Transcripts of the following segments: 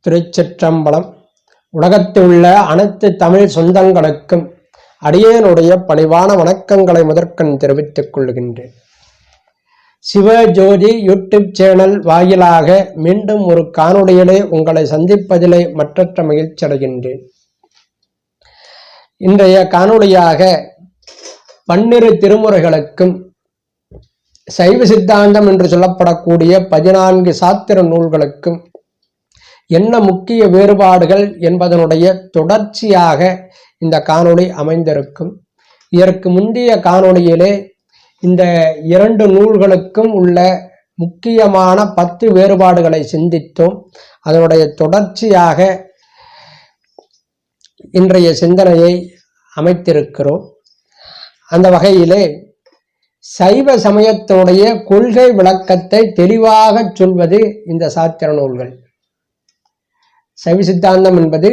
திருச்சிற்றம்பலம். உலகத்தில் உள்ள அனைத்து தமிழ் சொந்தங்களுக்கும் அடியேனுடைய பணிவான வணக்கங்களை முதற்கண் தெரிவித்துக் கொள்கின்றேன். சிவஜோதி யூடியூப் சேனல் வாயிலாக மீண்டும் ஒரு காணொளியிலே உங்களை சந்திப்பதிலே மற்றற்ற மகிழ்ச்சி அடைகின்றேன். இன்றைய காணொளியாக 12 திருமுறைகளுக்கும் சைவ சித்தாந்தம் என்று சொல்லப்படக்கூடிய 14 சாத்திர நூல்களுக்கும் என்ன முக்கிய வேறுபாடுகள் என்பதனுடைய தொடர்ச்சியாக இந்த காணொளி அமைந்திருக்கும். இதற்கு முந்தைய காணொளியிலே இந்த 2 நூல்களுக்கும் உள்ள முக்கியமான 10 வேறுபாடுகளை சிந்தித்தோம். அதனுடைய தொடர்ச்சியாக இன்றைய சிந்தனையை அமைத்திருக்கிறோம். அந்த வகையிலே சைவ சமயத்தினுடைய கொள்கை விளக்கத்தை தெளிவாக சொல்வது இந்த சாத்திர நூல்கள். சைவ சித்தாந்தம் என்பது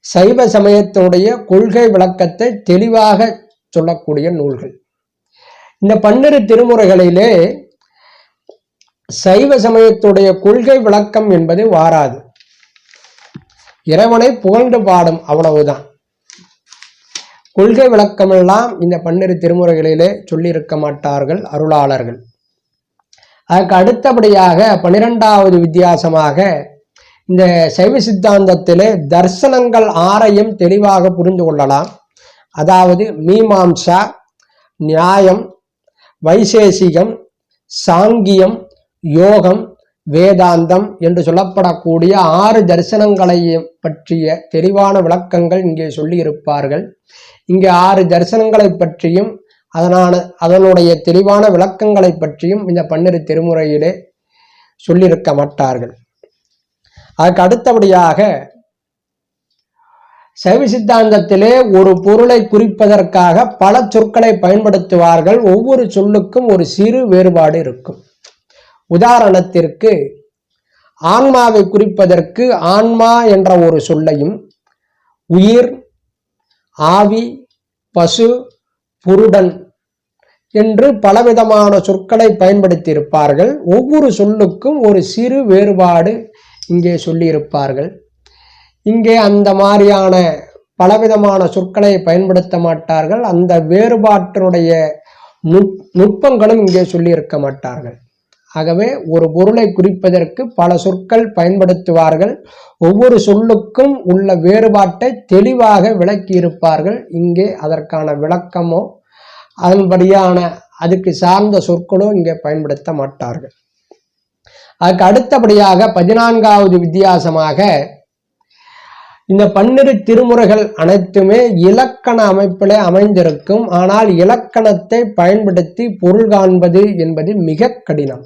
சைவ சமயத்தினுடைய கொள்கை விளக்கத்தை தெளிவாக சொல்லக்கூடிய நூல்கள். இந்த 12 திருமுறைகளிலே சைவ சமயத்துடைய கொள்கை விளக்கம் என்பது வாராது. இறைவனை புகழ்ந்து பாடும், அவ்வளவுதான். கொள்கை விளக்கமெல்லாம் இந்த 12 திருமுறைகளிலே சொல்லியிருக்க மாட்டார்கள் அருளாளர்கள். அதற்கு அடுத்தபடியாக 12வது வித்தியாசமாக இந்த சைவ சித்தாந்தத்திலே தர்சனங்கள் 6ஐயும் தெளிவாக புரிந்து கொள்ளலாம். அதாவது மீமாம்சா, நியாயம், வைசேசிகம், சாங்கியம், யோகம், வேதாந்தம் என்று சொல்லப்படக்கூடிய 6 தரிசனங்களை பற்றிய தெளிவான விளக்கங்கள் இங்கே சொல்லியிருப்பார்கள். இங்கே 6 தரிசனங்களை பற்றியும் அதனுடைய தெளிவான விளக்கங்களை பற்றியும் இந்த 12 திருமுறையிலே சொல்லியிருக்க மாட்டார்கள். அதுக்கு அடுத்தபடியாக சைவ சித்தாந்தத்திலே ஒரு பொருளை குறிப்பதற்காக பல சொற்களை பயன்படுத்துவார்கள். ஒவ்வொரு சொல்லுக்கும் ஒரு சிறு வேறுபாடு இருக்கும். உதாரணத்திற்கு ஆன்மாவை குறிப்பதற்கு ஆன்மா என்ற ஒரு சொல்லையும், உயிர், ஆவி, பசு, புருடன் என்று பலவிதமான சொற்களை பயன்படுத்தி இருப்பார்கள். ஒவ்வொரு சொல்லுக்கும் ஒரு சிறு வேறுபாடு இங்கே சொல்லியிருப்பார்கள். இங்கே அந்த மாதிரியான பலவிதமான சொற்களை பயன்படுத்த மாட்டார்கள். அந்த வேறுபாட்டினுடைய நுட்பங்களும் இங்கே சொல்லியிருக்க மாட்டார்கள். ஆகவே ஒரு பொருளை குறிப்பதற்கு பல சொற்கள் பயன்படுத்துவார்கள். ஒவ்வொரு சொல்லுக்கும் உள்ள வேறுபாட்டை தெளிவாக விளக்கி இருப்பார்கள். இங்கே அதற்கான விளக்கமோ அதன்படியான அதுக்கு சார்ந்த சொற்களோ இங்கே பயன்படுத்த மாட்டார்கள். அதுக்கு அடுத்தபடியாக 14வது வித்தியாசமாக இந்த 12 திருமுறைகள் அனைத்துமே இலக்கண அமைப்பிலே அமைந்திருக்கும். ஆனால் இலக்கணத்தை பயன்படுத்தி பொருள் காண்பது என்பது மிக கடினம்.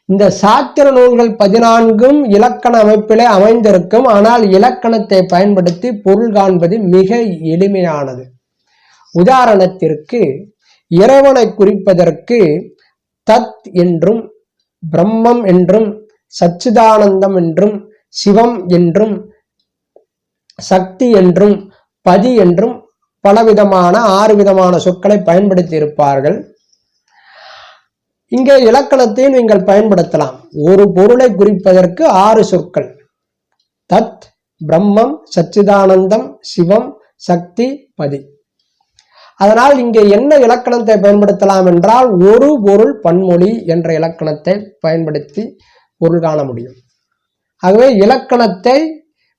இந்த சாத்திர நூல்கள் 14ம் இலக்கண அமைப்பிலே அமைந்திருக்கும். ஆனால் இலக்கணத்தை பயன்படுத்தி பொருள் காண்பது மிக எளிமையானது. உதாரணத்திற்கு இறைவனை குறிப்பதற்கு தத் என்றும், பிரம்மம் என்றும், சச்சிதானந்தம் என்றும், சிவம் என்றும், சக்தி என்றும், பதி என்றும் பலவிதமான 6 விதமான சொற்களை பயன்படுத்தி இருப்பார்கள். இங்கே இலக்கணத்தையும் நீங்கள் பயன்படுத்தலாம். ஒரு பொருளை குறிப்பதற்கு 6 சொற்கள்: தத், பிரம்மம், சச்சிதானந்தம், சிவம், சக்தி, பதி. அதனால் இங்கே என்ன இலக்கணத்தை பயன்படுத்தலாம் என்றால், ஒரு பொருள் பன்மொழி என்ற இலக்கணத்தை பயன்படுத்தி பொருள் காண முடியும். ஆகவே இலக்கணத்தை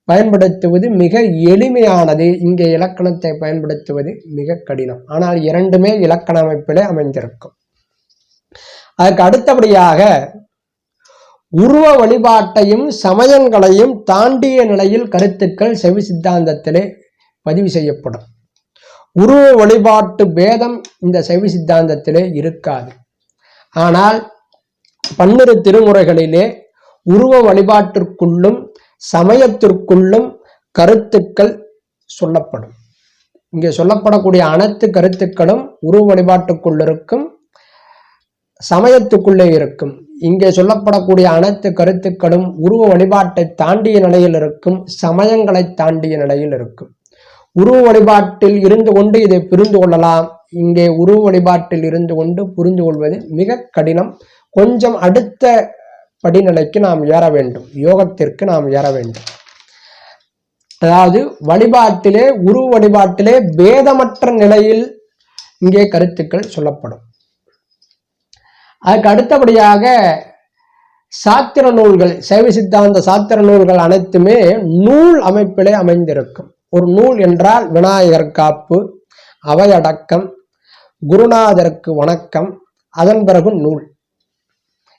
பயன்படுத்துவது மிக எளிமையானது. இங்கே இலக்கணத்தை பயன்படுத்துவது மிக கடினம். ஆனால் இரண்டுமே இலக்கண அமைப்பிலே அமைந்திருக்கும். அதுக்கு அடுத்தபடியாக உருவ வழிபாட்டையும் சமயங்களையும் தாண்டிய நிலையில் கருத்துக்கள் சைவ சித்தாந்தத்திலே பதிவு செய்யப்படும். உருவ வழிபாட்டு பேதம் இந்த சைவ சித்தாந்தத்திலே இருக்காது. ஆனால் 12 திருமுறைகளிலே உருவ வழிபாட்டிற்குள்ளும் சமயத்திற்குள்ளும் கருத்துக்கள் சொல்லப்படும். இங்கே சொல்லப்படக்கூடிய அனைத்து கருத்துக்களும் உருவ வழிபாட்டுக்குள் இருக்கும், சமயத்துக்குள்ளே இருக்கும். இங்கே சொல்லப்படக்கூடிய அனைத்து கருத்துக்களும் உருவ வழிபாட்டை தாண்டிய நிலையில் இருக்கும், சமயங்களை தாண்டிய நிலையில் இருக்கும். உருவ வழிபாட்டில் இருந்து கொண்டு இதை புரிந்து கொள்ளலாம். இங்கே உருவ வழிபாட்டில் இருந்து கொண்டு புரிந்து கொள்வது மிக கடினம். கொஞ்சம் அடுத்த படிநிலைக்கு நாம் ஏற வேண்டும், யோகத்திற்கு நாம் ஏற வேண்டும். அதாவது வழிபாட்டிலே, உருவ வழிபாட்டிலே பேதமற்ற நிலையில் இங்கே கருத்துக்கள் சொல்லப்படும். அதுக்கு அடுத்தபடியாக சாத்திர நூல்கள், சைவ சித்தாந்த சாத்திர நூல்கள் அனைத்துமே நூல் அமைப்பிலே அமைந்திருக்கும். ஒரு நூல் என்றால் விநாயகர் காப்பு, அவையடக்கம், குருநாதருக்கு வணக்கம், அதன் பிறகு நூல்.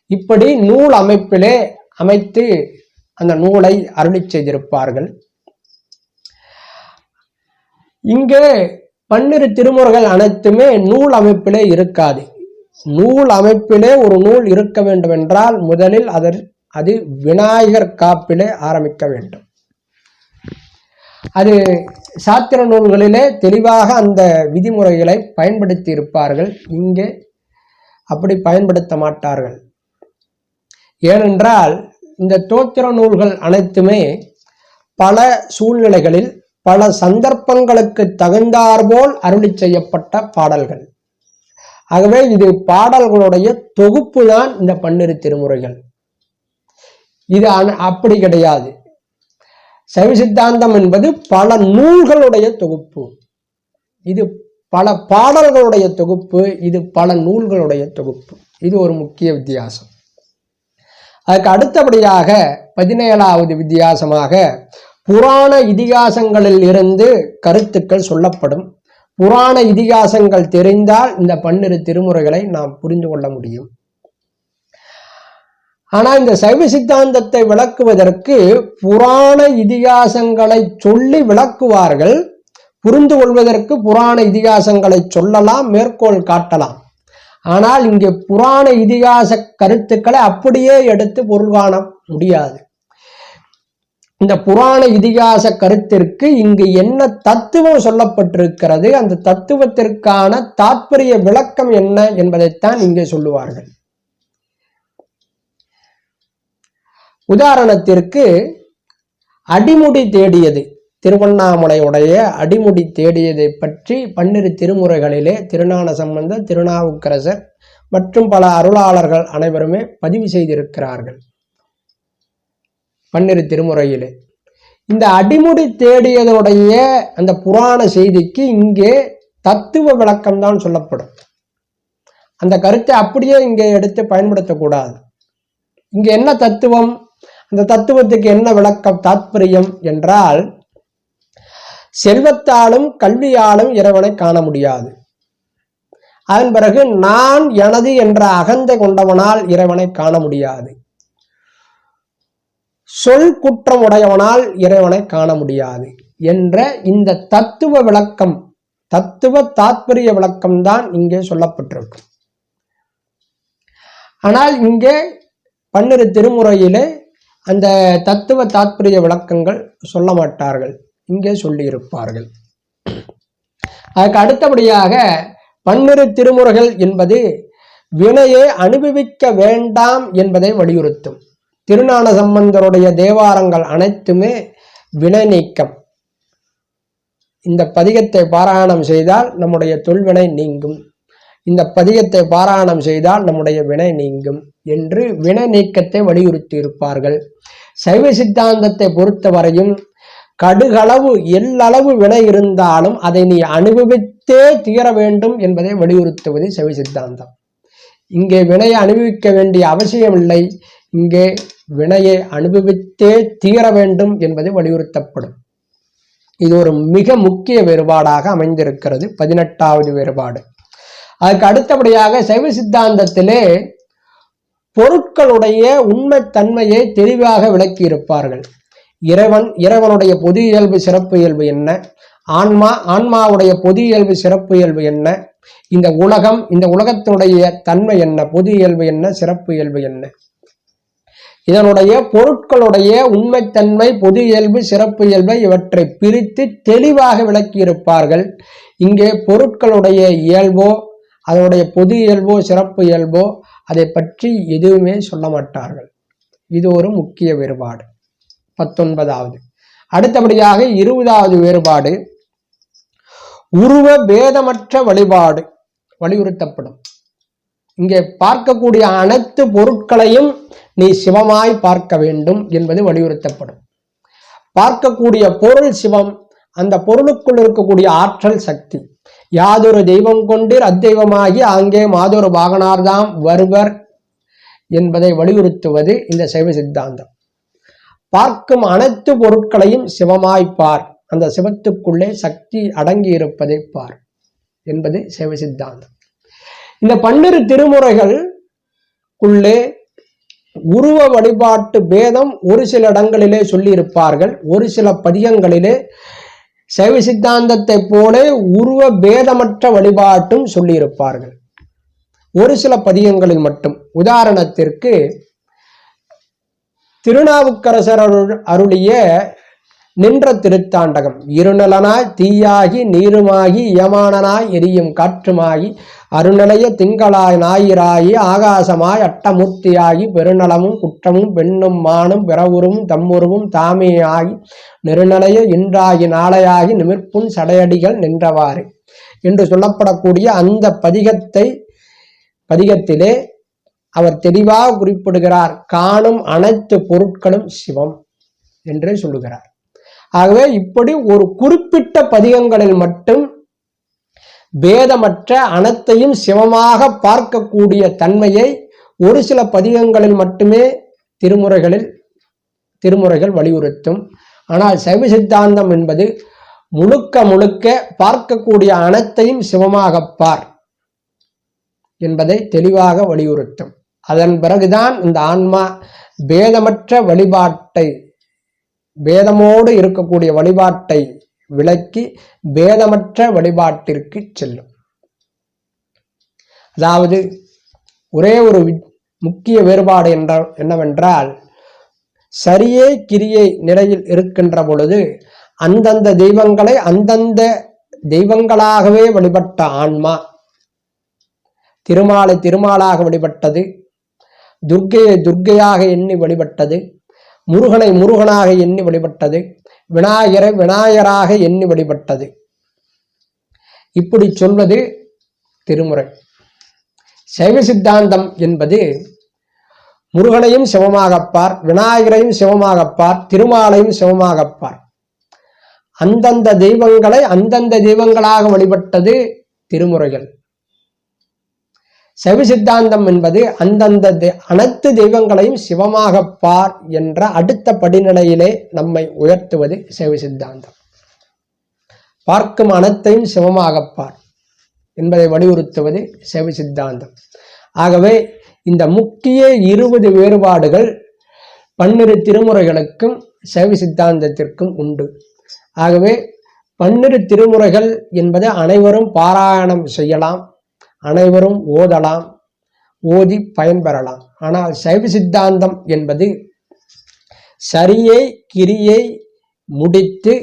இப்படி நூல் அமைப்பிலே அமைத்து அந்த நூலை அருளி செய்திருப்பார்கள். இங்கே 12 திருமுறைகள் அனைத்துமே நூல் அமைப்பிலே இருக்காது. நூல் அமைப்பிலே ஒரு நூல் இருக்க வேண்டும் என்றால் முதலில் அது விநாயகர் காப்பிலே ஆரம்பிக்க வேண்டும். அது சாத்திர நூல்களிலே தெளிவாக அந்த விதிமுறைகளை பயன்படுத்தி இருப்பார்கள். இங்கே அப்படி பயன்படுத்த மாட்டார்கள். ஏனென்றால் இந்த தோத்திர நூல்கள் அனைத்துமே பல சூழ்நிலைகளில் பல சந்தர்ப்பங்களுக்கு தகுந்தாற்போல் அருளி செய்யப்பட்ட பாடல்கள். ஆகவே இது பாடல்களுடைய தொகுப்பு தான் இந்த 12 திருமுறைகள். இது அப்படி கிடையாது. சைவ சித்தாந்தம் என்பது பல நூல்களுடைய தொகுப்பு. இது பல பாடல்களுடைய தொகுப்பு, இது பல நூல்களுடைய தொகுப்பு. இது ஒரு முக்கிய வித்தியாசம். அதுக்கு அடுத்தபடியாக 17வது வித்தியாசமாக புராண இதிகாசங்களில் இருந்து கருத்துக்கள் சொல்லப்படும். புராண இதிகாசங்கள் தெரிந்தால் இந்த 12 திருமுறைகளை நாம் புரிந்து கொள்ள முடியும். ஆனால் இந்த சைவ சித்தாந்தத்தை விளக்குவதற்கு புராண இதிகாசங்களை சொல்லி விளக்குவார்கள். புரிந்து கொள்வதற்கு புராண இதிகாசங்களை சொல்லலாம், மேற்கோள் காட்டலாம். ஆனால் இங்கே புராண இதிகாச கருத்துக்களை அப்படியே எடுத்து பொருள் காண முடியாது. இந்த புராண இதிகாச கருத்திற்கு இங்கு என்ன தத்துவம் சொல்லப்பட்டிருக்கிறது, அந்த தத்துவத்திற்கான தாற்பரிய விளக்கம் என்ன என்பதைத்தான் இங்கே சொல்லுவார்கள். உதாரணத்திற்கு அடிமுடி தேடியது, திருவண்ணாமலையுடைய அடிமுடி தேடியதை பற்றி 12 திருமுறைகளிலே திருஞான சம்பந்தர், திருநாவுக்கரசர் மற்றும் பல அருளாளர்கள் அனைவருமே பதிவு செய்திருக்கிறார்கள். 12 திருமுறையிலே இந்த அடிமுடி தேடியதனுடைய அந்த புராண செய்திக்கு இங்கே தத்துவ விளக்கம் தான் சொல்லப்படும். அந்த கருத்தை அப்படியே இங்கே எடுத்து பயன்படுத்தக்கூடாது. இங்க என்ன தத்துவம், அந்த தத்துவத்துக்கு என்ன விளக்கம், தாத்பரியம் என்றால், செல்வத்தாலும் கல்வியாலும் இறைவனை காண முடியாது. அதன் பிறகு நான் எனது என்ற அகந்தை கொண்டவனால் இறைவனை காண முடியாது. சொல் குற்றம் உடையவனால் இறைவனை காண முடியாது என்ற இந்த தத்துவ விளக்கம், தத்துவ தாத்பரிய விளக்கம் தான் இங்கே சொல்லப்பட்டிருக்கு. ஆனால் இங்கே 12 திருமுறையிலே அந்த தத்துவ தாத்பரிய விளக்கங்கள் சொல்ல மாட்டார்கள், இங்கே சொல்லி இருப்பார்கள். அதுக்கு அடுத்தபடியாக 12 திருமுறைகள் என்பது வினையை அனுபவிக்க வேண்டாம் என்பதை வலியுறுத்தும். திருஞான சம்பந்தருடைய தேவாரங்கள் அனைத்துமே வினை நீக்கம். இந்த பதிகத்தை பாராயணம் செய்தால் நம்முடைய தொல்வினை நீங்கும், இந்த பதிகத்தை பாராயணம் செய்தால் நம்முடைய வினை நீங்கும் என்று வினை நீக்கத்தை வலியுறுத்தி இருப்பார்கள். சைவ சித்தாந்தத்தை பொறுத்தவரையும் கடுகளவு எல்லளவு வினை இருந்தாலும் அதை நீ அனுபவித்தே தீர வேண்டும் என்பதை வலியுறுத்துவது சைவ சித்தாந்தம். இங்கே வினையை அனுபவிக்க வேண்டிய அவசியமில்லை, இங்கே வினையை அனுபவித்தே தீர வேண்டும் என்பது வலியுறுத்தப்படும். இது ஒரு மிக முக்கிய வேறுபாடாக அமைந்திருக்கிறது, 18வது வேறுபாடு. அதுக்கு அடுத்தபடியாக சைவ சித்தாந்தத்திலே பொருட்களுடைய உண்மைத்தன்மையை தெளிவாக விளக்கி இருப்பார்கள். இறைவனுடைய பொது இயல்பு சிறப்பு இயல்பு என்ன, ஆன்மாவுடைய பொது இயல்பு சிறப்பு இயல்பு என்ன, இந்த உலகத்தினுடைய தன்மை என்ன, பொது இயல்பு என்ன, சிறப்பு இயல்பு என்ன, இதனுடைய பொருட்களுடைய உண்மைத்தன்மை, பொது இயல்பு, சிறப்பு இயல்பை இவற்றை பிரித்து தெளிவாக விளக்கி இருப்பார்கள். இங்கே பொருட்களுடைய இயல்போ, அதனுடைய பொது இயல்போ, சிறப்பு இயல்போ அதை பற்றி எதுவுமே சொல்ல மாட்டார்கள். இது ஒரு முக்கிய வேறுபாடு, 19வது. அடுத்தபடியாக 20வது வேறுபாடு, உருவ பேதமற்ற வழிபாடு வலியுறுத்தப்படும். இங்கே பார்க்கக்கூடிய அனைத்து பொருட்களையும் நீ சிவமாய் பார்க்க வேண்டும் என்பது வலியுறுத்தப்படும். பார்க்கக்கூடிய பொருள் சிவம், அந்த பொருளுக்குள் இருக்கக்கூடிய ஆற்றல் சக்தி. யாதொரு தெய்வம் கொண்டீர் அத்தெய்வமாகி அங்கே மாதொரு வாகனார்தாம் வருவர் என்பதை வலியுறுத்துவது இந்த சைவ சித்தாந்தம். பார்க்கும் அனைத்து பொருட்களையும் சிவமாய் பார், அந்த சிவத்துக்குள்ளே சக்தி அடங்கி இருப்பதை பார் என்பது சைவ சித்தாந்தம். இந்த 12 திருமுறைகளுக்குள்ளே உருவ வழிபாட்டு பேதம் ஒரு சில இடங்களிலே சொல்லி இருப்பார்கள். ஒரு சில பதிகங்களிலே சைவ சித்தாந்தத்தை போல உருவ பேதமற்ற வழிபாட்டும் சொல்லி இருப்பார்கள், ஒரு சில பதிகங்களில் மட்டும். உதாரணத்திற்கு திருநாவுக்கரசர் அருளிய நின்ற திருத்தாண்டகம், இருநலனாய் தீயாகி நீருமாகி யமானனாய் எரியும் காற்றுமாகி அருநிலைய திங்களாய் ஞாயிறாயி ஆகாசமாய் அட்டமூர்த்தியாகி பெருநலமும் குற்றமும் பெண்ணும் மானும் பிறவுருவும் தம்முருவும் தாமே ஆகி நெருநிலைய இன்றாகி நாளையாகி நிமிர்ப்புண் சடையடிகள் நின்றவாறு என்று சொல்லப்படக்கூடிய அந்த பதிகத்திலே அவர் தெளிவாக குறிப்பிடுகிறார், காணும் அனைத்து பொருட்களும் சிவம் என்றே சொல்லுகிறார். ஆகவே இப்படி ஒரு குறிப்பிட்ட பதிகங்களில் மட்டும் பேதமற்ற அனைத்தையும் சிவமாக பார்க்கக்கூடிய தன்மையை ஒரு சில பதிகங்களில் மட்டுமே திருமுறைகள் வலியுறுத்தும். ஆனால் சைவ சித்தாந்தம் என்பது முழுக்க முழுக்க பார்க்கக்கூடிய அனைத்தையும் சிவமாக பார் என்பதை தெளிவாக வலியுறுத்தும். அதன் பிறகுதான் இந்த ஆன்மா பேதமற்ற வழிபாட்டை, பேதமோடு இருக்கக்கூடிய வழிபாட்டை விலக்கி பேதமற்ற வழிபாட்டிற்கு செல்லும். அதாவது ஒரே ஒரு முக்கிய வேறுபாடு என்னவென்றால், சரியே கிரியை நிலையில் இருக்கின்ற பொழுது அந்தந்த தெய்வங்களை அந்தந்த தெய்வங்களாகவே வழிபட்ட ஆன்மா, திருமாலை திருமாலாக வழிபட்டது, துர்க்கையை துர்க்கையாக எண்ணி வழிபட்டது, முருகனை முருகனாக எண்ணி வழிபட்டது, விநாயகரை விநாயகராக எண்ணி வழிபட்டது. இப்படி சொல்வது திருமுறை. சைவ சித்தாந்தம் என்பது முருகனையும் சிவமாகப்பார், விநாயகரையும் சிவமாகப்பார், திருமாலையும் சிவமாகப்பார். அந்தந்த தெய்வங்களை அந்தந்த தெய்வங்களாக வழிபட்டது திருமுறைகள். சைவ சித்தாந்தம் என்பது அந்தந்த அனைத்து தெய்வங்களையும் சிவமாக பார் என்ற அடுத்த படிநிலையிலே நம்மை உயர்த்துவது சைவ சித்தாந்தம். பார்க்கும் அனைத்தையும் சிவமாக பார் என்பதை வலியுறுத்துவது சைவ சித்தாந்தம். ஆகவே இந்த முக்கிய 20 வேறுபாடுகள் 12 திருமுறைகளுக்கும் சைவ சித்தாந்தத்திற்கும் உண்டு. ஆகவே 12 திருமுறைகள் என்பது அனைவரும் பாராயணம் செய்யலாம், அனைவரும் ஓதலாம், ஓதி பயன்பெறலாம். ஆனால் சைவ சித்தாந்தம் என்பது சரியை கிரியை முடித்து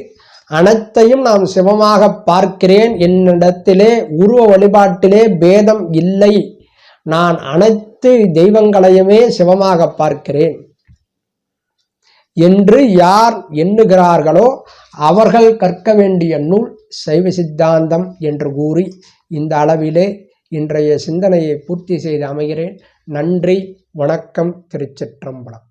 அனைத்தையும் நாம் சிவமாக பார்க்கிறேன், என்னிடத்திலே உருவ வழிபாட்டிலே பேதம் இல்லை, நான் அனைத்து தெய்வங்களையுமே சிவமாக பார்க்கிறேன் என்று யார் எண்ணுகிறார்களோ அவர்கள் கற்க வேண்டிய நூல் சைவ சித்தாந்தம் என்று கூறி இந்த அளவிலே இன்றைய சிந்தனையை பூர்த்தி செய்து அமைகிறேன். நன்றி, வணக்கம், திருச்சிற்றம்பலம்.